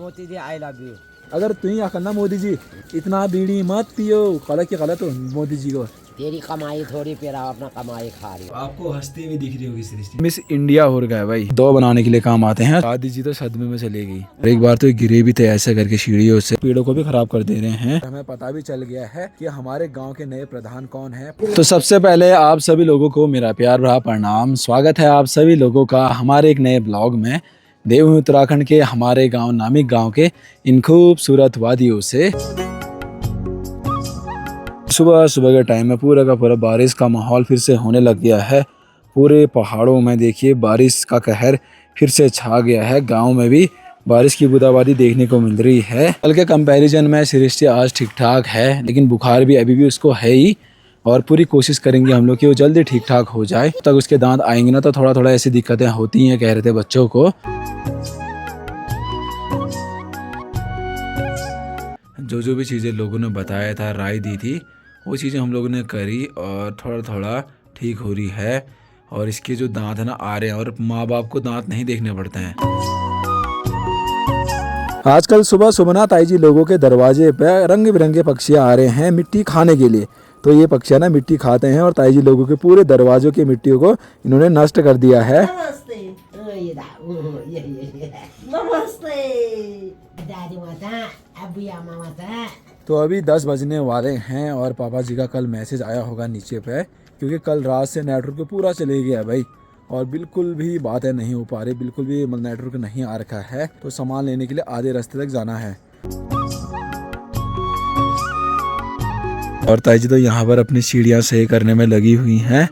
Modi ji I love you. अगर तुम ही करना मोदी जी इतना बीड़ी मत पियो, गलत हो मोदी जी को। तेरी कमाई थोड़ी पे रहा, अपना कमाई खा रही हो। आपको हंसती हुई दिख रही होगी सृष्टि। मिस इंडिया हो गया भाई, दो बनाने के लिए काम आते हैं। दादी जी तो सदमे में चले गई और एक बार तो गिरे भी थे ऐसे करके सीढ़ियों से, पेड़ों को भी खराब कर दे रहे हैं। हमें पता भी चल गया है कि हमारे गांव के नए प्रधान कौन है। तो सबसे पहले आप सभी लोगों को मेरा प्यार भरा प्रणाम। स्वागत है आप सभी लोगों का हमारे एक नए ब्लॉग में। देवभूमि उत्तराखंड के हमारे गाँव नामिक गाँव के इन खूबसूरत वादियों से सुबह सुबह के टाइम में पूरा का पूरा बारिश का माहौल फिर से होने लग गया है। पूरे पहाड़ों में देखिए बारिश का कहर फिर से छा गया है। गांव में भी बारिश की बूंदाबांदी देखने को मिल रही है। कल के कंपैरिजन में सृष्टि आज ठीक ठाक है, लेकिन बुखार भी अभी भी उसको है ही। और पूरी कोशिश करेंगे हम लोग कि वो जल्दी ठीक ठाक हो जाए। तब तक उसके दांत आएंगे ना तो थोड़ा थोड़ा ऐसी दिक्कतें होती हैं, कह रहे थे बच्चों को। जो भी चीज़ें लोगों ने बताया था, राय दी थी, वो चीज़ें हम लोगों ने करी और थोड़ा थोड़ा ठीक हो रही है। और इसके जो दांत है ना आ रहे हैं, और माँ बाप को दांत नहीं देखने पड़ते हैं। आजकल सुबह सुबह ना ताई जी लोगों के दरवाजे पे रंग बिरंगे पक्षियाँ आ रहे हैं मिट्टी खाने के लिए। तो ये पक्षियाँ ना मिट्टी खाते हैं और ताई जी लोगों के पूरे दरवाजों की मिट्टियों को इन्होंने नष्ट कर दिया है। तो अभी 10 बजने वाले हैं और पापा जी का कल मैसेज आया होगा नीचे पे, क्योंकि कल रात से नेटवर्क पूरा चले गया भाई और बिल्कुल भी बातें नहीं हो पा रही, बिल्कुल भी नेटवर्क नहीं आ रखा है। तो सामान लेने के लिए आधे रास्ते तक जाना है। और ताई जी तो यहाँ पर अपनी सीढ़ियाँ सही करने में लगी हुई हैं,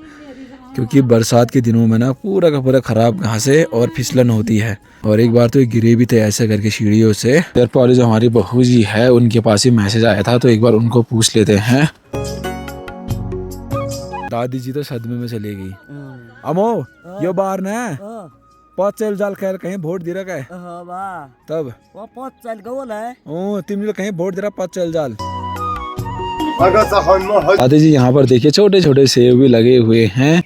क्योंकि बरसात के दिनों में ना पूरा का पूरा खराब घासें और फिसलन होती है। और एक बार तो ये गिरे भी थे ऐसे करके सीढ़ियों से। इधर पर जो हमारी बहू जी है उनके पास ही मैसेज आया था, तो एक बार उनको पूछ लेते हैं। दादी जी तो सदमे में चली गई। अमो यो बार ना पच चल जाल खैर कहीं वोट दे रहा है तब वो पच चल गया है। ओ तुम लोग कहीं वोट दे रहा पच चल जाल। दादी जी यहाँ पर देखिए छोटे छोटे सेब भी लगे हुए हैं,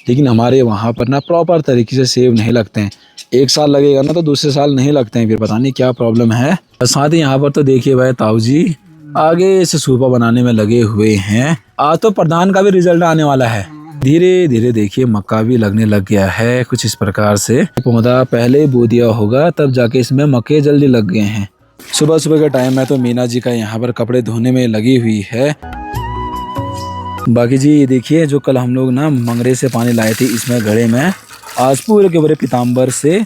लेकिन हमारे वहाँ पर ना प्रॉपर तरीके से सेब नहीं लगते हैं। एक साल लगेगा ना तो दूसरे साल नहीं लगते हैं, फिर पता नहीं क्या प्रॉब्लम है। और साथ ही यहाँ पर तो देखिए भाई ताऊ जी आगे से सूपा बनाने में लगे हुए हैं। आज तो प्रधान का भी रिजल्ट आने वाला है। धीरे धीरे देखिए मक्का भी लगने लग गया है कुछ इस प्रकार से। पौधा पहले बो दिया होगा तब जाके इसमें मक्के जल्दी लग गए हैं। सुबह सुबह का टाइम है तो मीना जी का यहाँ पर कपड़े धोने में लगी हुई है। बाकी जी ये देखिए जो कल हम लोग ना मंगरे से पानी लाए थे इसमें घड़े में, आज पूरे के पूरे पीताम्बर से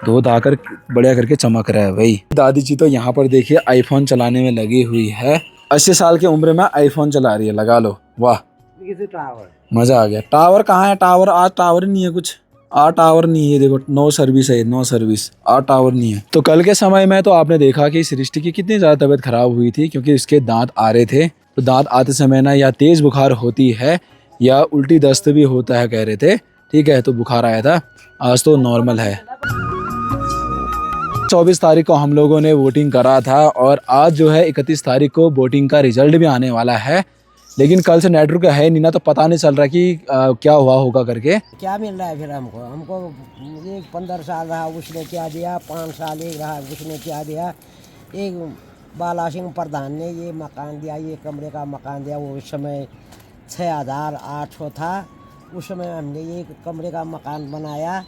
धो धाकर बढ़िया करके चमक रहा है भाई। दादी जी तो यहाँ पर देखिए आईफोन चलाने में लगी हुई है। 80 साल की उम्र में आईफोन चला रही है, लगा लो वाह मजा आ गया। टावर कहाँ है? टावर आज टावर नहीं है कुछ, टावर नहीं है। देखो नो सर्विस है, नो सर्विस, टावर नहीं है। तो कल के समय में तो आपने देखा कि सृष्टि की कितनी ज्यादा तबीयत खराब हुई थी, क्योंकि इसके दांत आ रहे थे। तो दांत आते समय ना या तेज बुखार होती है या उल्टी दस्त भी होता है कह रहे थे, ठीक है। तो बुखार आया था, आज तो नॉर्मल है। 24 तारीख को हम लोगों ने वोटिंग करा था और आज जो है 31 तारीख को वोटिंग का रिजल्ट भी आने वाला है। लेकिन कल से नेटवर्क है नहीं ना, तो पता नहीं चल रहा कि क्या हुआ होगा करके। क्या मिल रहा है फिर हमको एक 15 साल रहा उसने क्या दिया, 5 साल एक रहा उसने क्या दिया। एक बाला सिंह प्रधान ने ये मकान दिया, ये कमरे का मकान दिया। वो उस समय 6800 था, उस समय हमने ये कमरे का मकान बनाया।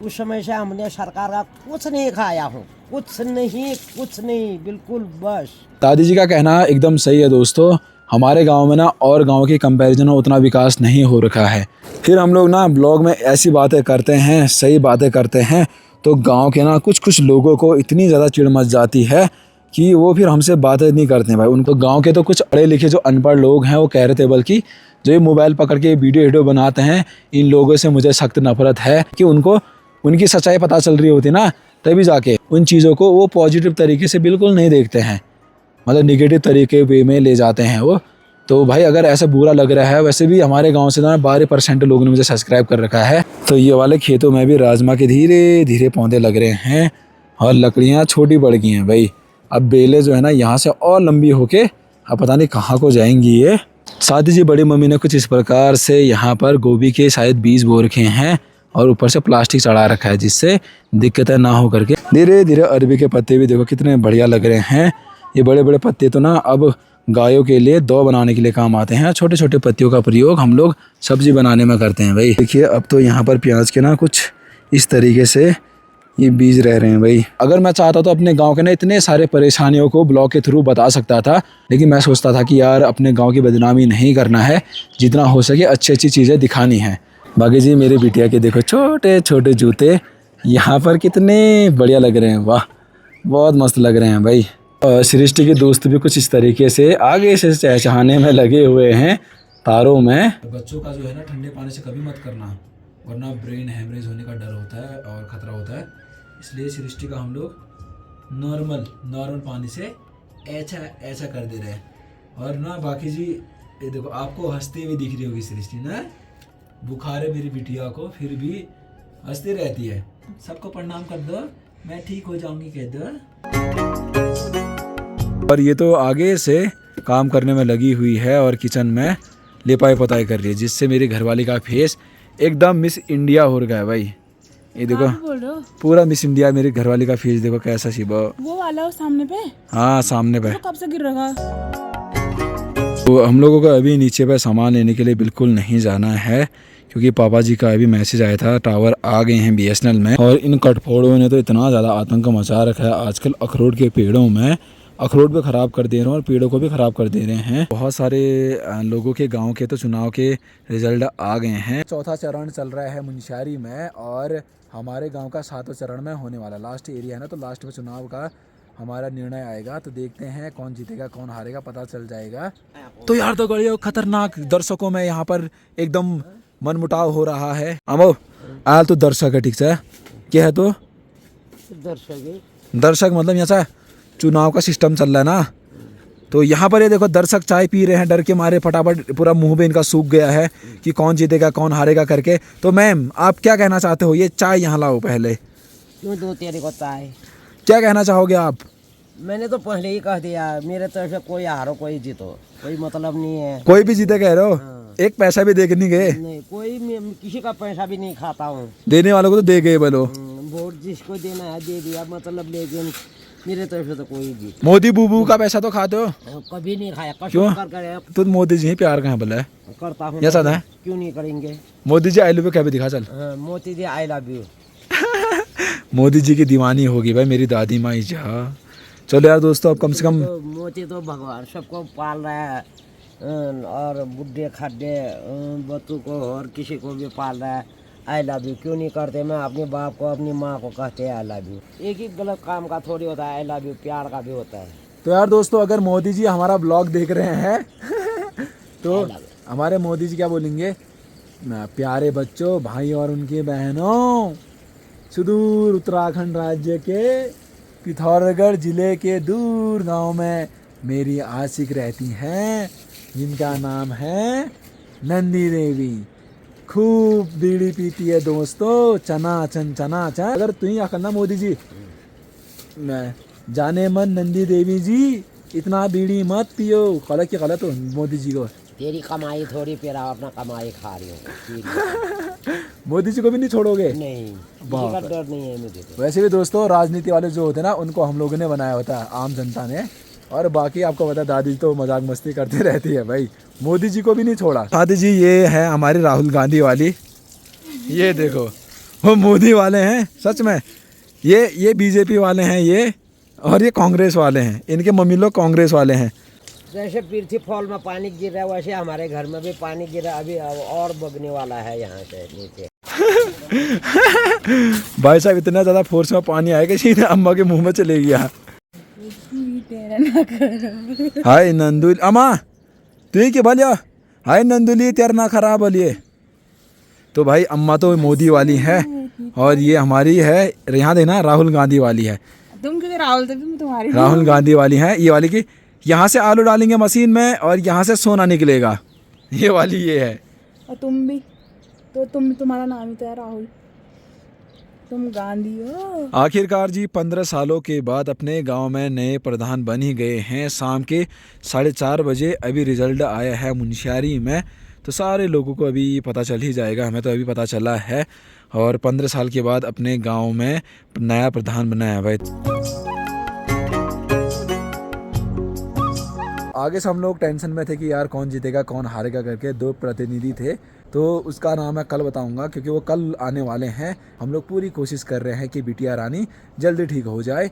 उस समय से हमने सरकार का कुछ नहीं खाया हूँ, कुछ नहीं बिल्कुल बस। दादी जी का कहना एकदम सही है दोस्तों। हमारे गांव में ना और गांव के कंपैरिजन में उतना विकास नहीं हो रखा है। फिर हम लोग ना ब्लॉग में ऐसी बातें करते हैं, सही बातें करते हैं, तो गांव के ना कुछ लोगों को इतनी ज़्यादा चिढ़ मच जाती है कि वो फिर हमसे बातें नहीं करते हैं भाई। उनको गांव के तो कुछ पढ़े लिखे जो अनपढ़ लोग हैं वो कह रहे थे, बल्कि जो ये मोबाइल पकड़ के वीडियो बनाते हैं, इन लोगों से मुझे सख्त नफरत है कि उनको उनकी सच्चाई पता चल रही होती ना, तभी जाके उन चीज़ों को वो पॉजिटिव तरीके से बिल्कुल नहीं देखते हैं, मतलब निगेटिव तरीके वे में ले जाते हैं वो। तो भाई अगर ऐसा बुरा लग रहा है, वैसे भी हमारे गांव से ना 12% लोगों ने मुझे सब्सक्राइब कर रखा है। तो ये वाले खेतों में भी राजमा के धीरे धीरे पौधे लग रहे हैं और लकड़ियाँ छोटी बढ़ गई हैं भाई। अब बेलें जो है ना यहाँ से और लंबी होके अब पता नहीं कहाँ को जाएंगी ये। साथ ही जी बड़ी मम्मी ने कुछ इस प्रकार से यहाँ पर गोभी के शायद बीज बो रखे हैं और ऊपर से प्लास्टिक चढ़ा रखा है जिससे दिक्कतें ना हो करके। धीरे धीरे अरबी के पत्ते भी देखो कितने बढ़िया लग रहे हैं। ये बड़े बड़े पत्ते तो ना अब गायों के लिए दो बनाने के लिए काम आते हैं। छोटे छोटे पत्तियों का प्रयोग हम लोग सब्जी बनाने में करते हैं भाई। देखिए अब तो यहाँ पर प्याज के ना कुछ इस तरीके से ये बीज रह रहे हैं भाई। अगर मैं चाहता तो अपने गांव के ना इतने सारे परेशानियों को ब्लॉग के थ्रू बता सकता था, लेकिन मैं सोचता था कि यार अपने गांव की बदनामी नहीं करना है, जितना हो सके अच्छी अच्छी चीज़ें दिखानी है। बाकी जी मेरी बिटिया के देखो छोटे छोटे जूते यहाँ पर कितने बढ़िया लग रहे हैं, वाह बहुत मस्त लग रहे हैं भाई। सृष्टि के दोस्त भी कुछ इस तरीके से आगे से चहचहाने में लगे हुए हैं तारों में। बच्चों का जो है ना ठंडे पानी से कभी मत करना, वरना ब्रेन हैमरेज होने का डर होता है और ख़तरा होता है। इसलिए सृष्टि का हम लोग नॉर्मल पानी से ऐसा ऐसा कर दे रहे हैं। और ना बाकी जी ये देखो आपको हंसते हुए दिख रही होगी सृष्टि ना, बुखार है मेरी बिटिया को फिर भी हंसती रहती है। सबको प्रणाम कर दो, मैं ठीक हो जाऊंगी कह दो। और ये तो आगे से काम करने में लगी हुई है और किचन में लिपाई पोताई कर रही है, जिससे मेरी घरवाली का फेस एकदम मिस इंडिया हो गया है भाई। ये देखो बोल रहे हो? पूरा मिस इंडिया मेरी घरवाली का फेस देखो कैसा शिवा। वो वाला हो सामने पे? हाँ सामने पे। तो कब से गिर रहा? तो हम लोगों को अभी नीचे पे सामान लेने के लिए बिल्कुल नहीं जाना है, क्योंकि पापा जी का अभी मैसेज आया था टावर आ गए हैं BSNL में। और इन कटफोड़ों ने तो इतना ज़्यादा आतंक मचा रखा है आजकल। अखरोट के पेड़ों में अखरोट भी ख़राब कर दे रहे हैं और पेड़ों को भी ख़राब कर दे रहे हैं। बहुत सारे लोगों के गांव के तो चुनाव के रिजल्ट आ गए हैं। चौथा चरण चल रहा है मुनस्यारी में और हमारे गांव का 7वें चरण में होने वाला लास्ट एरिया है ना, तो लास्ट में चुनाव का हमारा निर्णय आएगा। तो देखते हैं कौन जीतेगा कौन हारेगा पता चल जाएगा। तो यार तो गड़िया खतरनाक दर्शकों में यहाँ पर एकदम मनमुटाव हो रहा है। अमो आल तो दर्शक है, ठीक है क्या है तो दर्शक मतलब यहाँ चुनाव का सिस्टम चल रहा है ना, तो यहाँ पर ये देखो दर्शक चाय पी रहे हैं डर के मारे, फटाफट पूरा मुंह पे इनका सूख गया है कि कौन जीतेगा कौन हारेगा करके। तो मैम आप क्या कहना चाहते हो, ये चाय यहाँ लाओ पहले। क्यों दो तेरे को चाय? क्या कहना चाहोगे आप? मैंने तो पहले ही कह दिया मेरे तरफ से कोई हारो कोई जीतो कोई मतलब नहीं है। कोई भी जीते कह रहे हो? एक पैसा भी दे के नहीं गए? नहीं किसी का पैसा भी नहीं खाता हूँ। देने वालों को तो दे गए बोलो। वोट जिसको देना है दे दिया मतलब, लेकिन मेरे तरफ से तो कोई जीत। मोदी बूबू का पैसा तो खाते हो? कभी नहीं खाया। क्यों? कर तो मोदी जी ही प्यार कहाँ बोला है? करता हूँ। ऐसा था? क्यों नहीं करेंगे? Modi ji I love you क्या भी दिखा चल। Modi ji I love you. Modi ji की दीवानी होगी भाई मेरी दादी माँ जा। चलो यार दोस्तों अब कम से कम तो मोदी तो भगवान सबको पाल रहा है और बुढ़े खड्डे बच्चों को और किसी को भी पाल रहा है। आई लव यू क्यों नहीं करते? मैं अपने बाप को अपनी माँ को कहते हैं आई लव यू। एक ही गलत काम का थोड़ी होता है, आई लव यू प्यार का भी होता है। तो यार दोस्तों अगर मोदी जी हमारा ब्लॉग देख रहे हैं तो हमारे मोदी जी क्या बोलेंगे, प्यारे बच्चों भाई और उनकी बहनों, सुदूर उत्तराखंड राज्य के पिथौरागढ़ जिले के दूर गांव में मेरी आशिक रहती हैं जिनका नाम है नंदी देवी। खूब बीड़ी पीती है दोस्तों, चना चन। अगर तुम ही करना मोदी जी, मैं जाने मन नंदी देवी जी इतना बीड़ी मत पियो। गलत की गलत हो मोदी जी को। तेरी कमाई थोड़ी पेरा अपना कमाई खा रही हूँ। मोदी जी को भी नहीं छोड़ोगे? नहीं, किसी का डर नहीं है मुझे तो। वैसे भी दोस्तों राजनीति वाले जो होते हैं ना उनको हम लोगों ने बनाया होता है, आम जनता ने। और बाकी आपको पता है दादी तो मजाक मस्ती करती रहती है भाई, मोदी जी को भी नहीं छोड़ा। दादी जी ये है हमारी राहुल गांधी वाली, ये देखो वो मोदी वाले हैं सच में, ये बीजेपी वाले हैं ये, और ये कांग्रेस वाले हैं, इनके मम्मी लोग कांग्रेस वाले हैं। जैसे पृथ्वी फॉल में पानी गिर रहा है वैसे हमारे घर में भी पानी गिरा, अभी और बगने वाला है यहाँ से नीचे। भाई साहब इतना ज़्यादा फोर्स में पानी आएगा सीधे अम्मा के मुंह में चले गया। हाय नंदुल अम्मा तू क्या बोलियो, हाय नंदुली तेरा ना खराब बोलिए। तो भाई अम्मा तो मोदी वाली है और ये हमारी है यहाँ देखना राहुल गांधी वाली है। तुम किधर राहुल? तुम्हारी राहुल गांधी वाली है ये वाली की, यहाँ से आलू डालेंगे मशीन में और यहाँ से सोना निकलेगा, ये वाली ये है। और तुम भी तो तुम्हारा नाम ही तो है राहुल, तुम गांधी हो। आखिरकार जी 15 सालों के बाद अपने गांव में नए प्रधान बन ही गए हैं। शाम के 4:30 बजे अभी रिजल्ट आया है मुनस्यारी में, तो सारे लोगों को अभी पता चल ही जाएगा, हमें तो अभी पता चला है। और 15 साल के बाद अपने गांव में नया प्रधान बनाया है भाई। आगे से हम लोग टेंशन में थे कि यार कौन जीतेगा कौन हारेगा करके। 2 प्रतिनिधि थे, तो उसका नाम मैं कल बताऊंगा क्योंकि वो कल आने वाले हैं। हम लोग पूरी कोशिश कर रहे हैं कि बिटिया रानी जल्दी ठीक हो जाए।